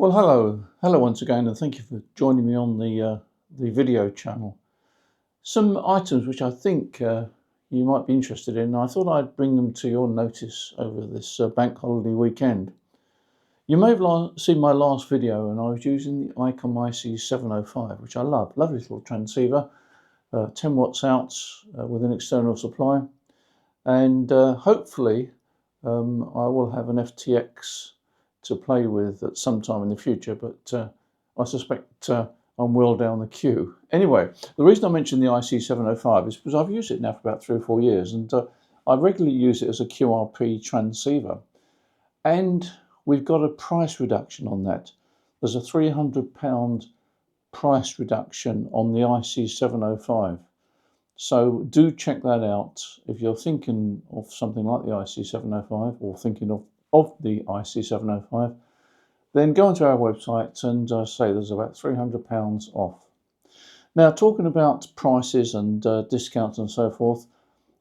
Well, hello once again, and thank you for joining me on the video channel. Some items which I think you might be interested in. I thought I'd bring them to your notice over this bank holiday weekend. You may have seen my last video, and I was using the ICOM IC705, which I love. Lovely little transceiver, 10 watts out with an external supply, and hopefully I will have an FTX to play with at some time in the future, but I suspect I'm well down the queue. Anyway, the reason I mentioned the IC705 is because I've used it now for about 3 or 4 years, and I regularly use it as a QRP transceiver. And we've got a price reduction on that. There's a £300 price reduction on the IC705. So do check that out if you're thinking of something like the IC705 or thinking of the IC705. Then go onto our website and say there's about £300 off. Now, talking about prices and discounts and so forth,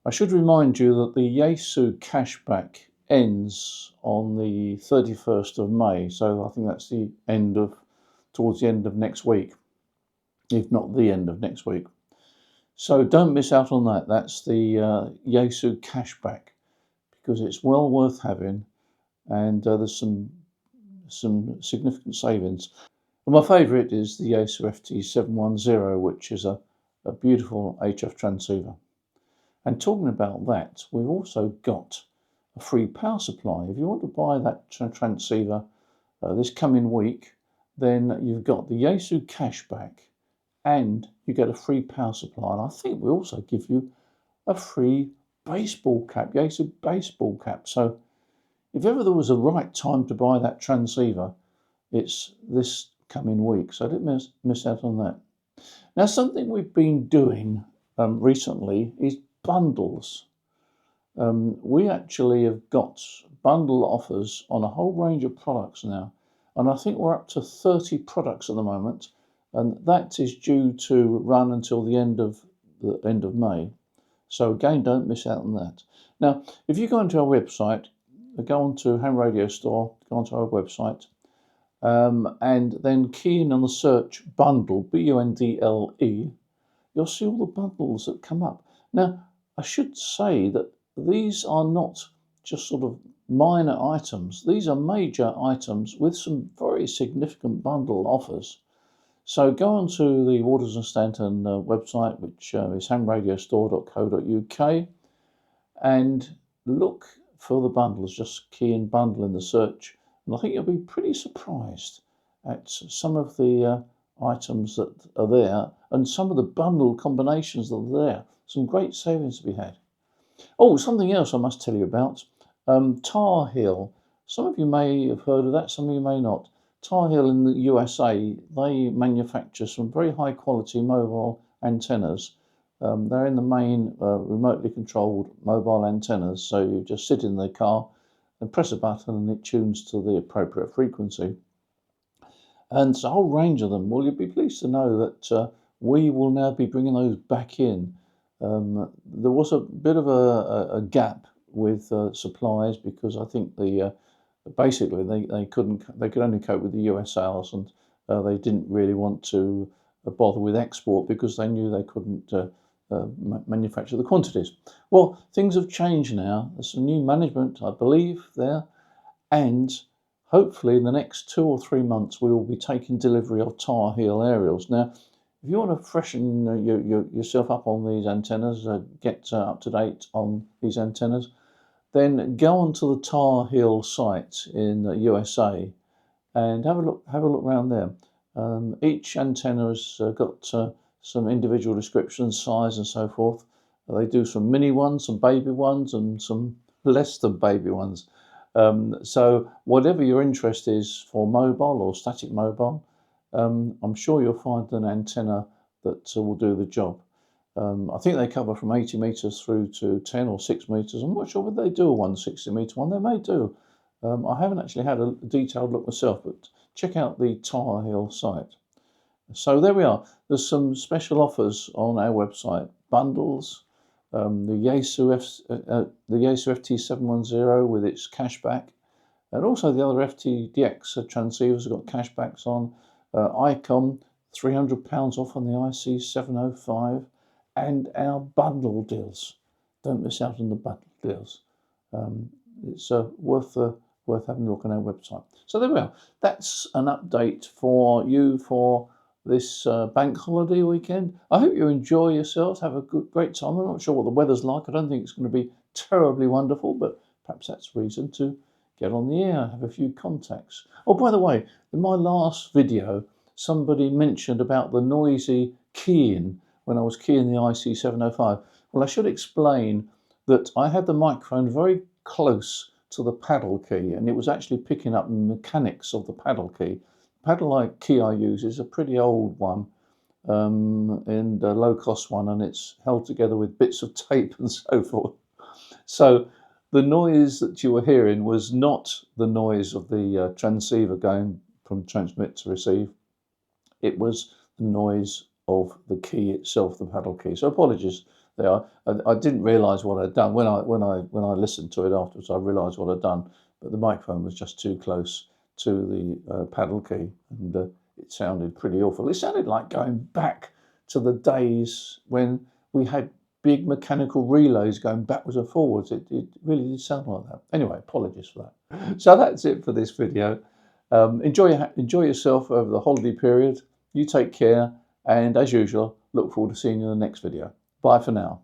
I should remind you that the Yaesu cashback ends on the 31st of May. So I think that's towards the end of next week, if not the end of next week. So don't miss out on that. That's the Yaesu cashback, because it's well worth having, and there's some significant savings. And my favourite is the Yaesu FT710, which is a beautiful HF transceiver. And talking about that, we've also got a free power supply. If you want to buy that transceiver this coming week, then you've got the Yaesu cashback and you get a free power supply. And I think we also give you a free baseball cap, Yaesu baseball cap. So if ever there was a right time to buy that transceiver, it's this coming week. So don't miss out on that. Now, something we've been doing recently is bundles. We actually have got bundle offers on a whole range of products now. And I think we're up to 30 products at the moment. And that is due to run until the end of May. So again, don't miss out on that. Now, if you go onto our website, go onto Ham Radio Store, go onto our website, and then key in on the search bundle, bundle, you'll see all the bundles that come up. Now, I should say that these are not just sort of minor items. These are major items with some very significant bundle offers. So go on to the Waters and Stanton website, which is hamradiostore.co.uk, and look for the bundles. Just key in bundle in the search, and I think you'll be pretty surprised at some of the items that are there and some of the bundle combinations that are there. Some great savings to be had. Oh, something else I must tell you about. Tarhill. Some of you may have heard of that, some of you may not. Tarhill in the USA, they manufacture some very high quality mobile antennas. They're in the main remotely controlled mobile antennas, so you just sit in the car and press a button and it tunes to the appropriate frequency. And it's a whole range of them. Well, you'll be pleased to know that we will now be bringing those back in. There was a bit of a gap with supplies because I think basically they could only cope with the US sales, and they didn't really want to bother with export because they knew they couldn't manufacture the quantities. Well, things have changed now. There's some new management, I believe, there, and hopefully in the next 2 or 3 months we will be taking delivery of Tarhill aerials. Now, if you want to freshen yourself up on these antennas, get up to date on these antennas, then go onto the Tarhill site in the USA and have a look around there. Each antenna has got some individual descriptions, size and so forth. They do some mini ones, some baby ones, and some less than baby ones. So whatever your interest is for mobile or static mobile, I'm sure you'll find an antenna that will do the job. I think they cover from 80 metres through to 10 or 6 metres. I'm not sure whether they do a 160 metre one. They may do. I haven't actually had a detailed look myself, but check out the Tarhill site. So there we are. There's some special offers on our website. Bundles, the Yaesu FT710 with its cashback, And also the other FTX transceivers have got cashbacks on. Icon, £300 off on the IC705, and our bundle deals. Don't miss out on the bundle deals. It's worth having a look on our website. So there we are. That's an update for you for this bank holiday weekend. I hope you enjoy yourselves. Have a great time. I'm not sure what the weather's like. I don't think it's going to be terribly wonderful, but perhaps that's reason to get on the air, have a few contacts. Oh, by the way, in my last video, somebody mentioned about the noisy keying when I was keying the IC705. Well, I should explain that I had the microphone very close to the paddle key, and it was actually picking up the mechanics of the paddle key. The paddle key I use is a pretty old one, and a low-cost one, and it's held together with bits of tape and so forth. So the noise that you were hearing was not the noise of the transceiver going from transmit to receive. It was the noise of the key itself, the paddle key. So apologies there. I didn't realise what I'd done when I listened to it afterwards. I realised what I'd done, but the microphone was just too close to the paddle key, and it sounded pretty awful. It sounded like going back to the days when we had big mechanical relays going backwards and forwards. It really did sound like that. Anyway, apologies for that. So that's it for this video. Enjoy yourself over the holiday period. You take care, and as usual, look forward to seeing you in the next video. Bye for now.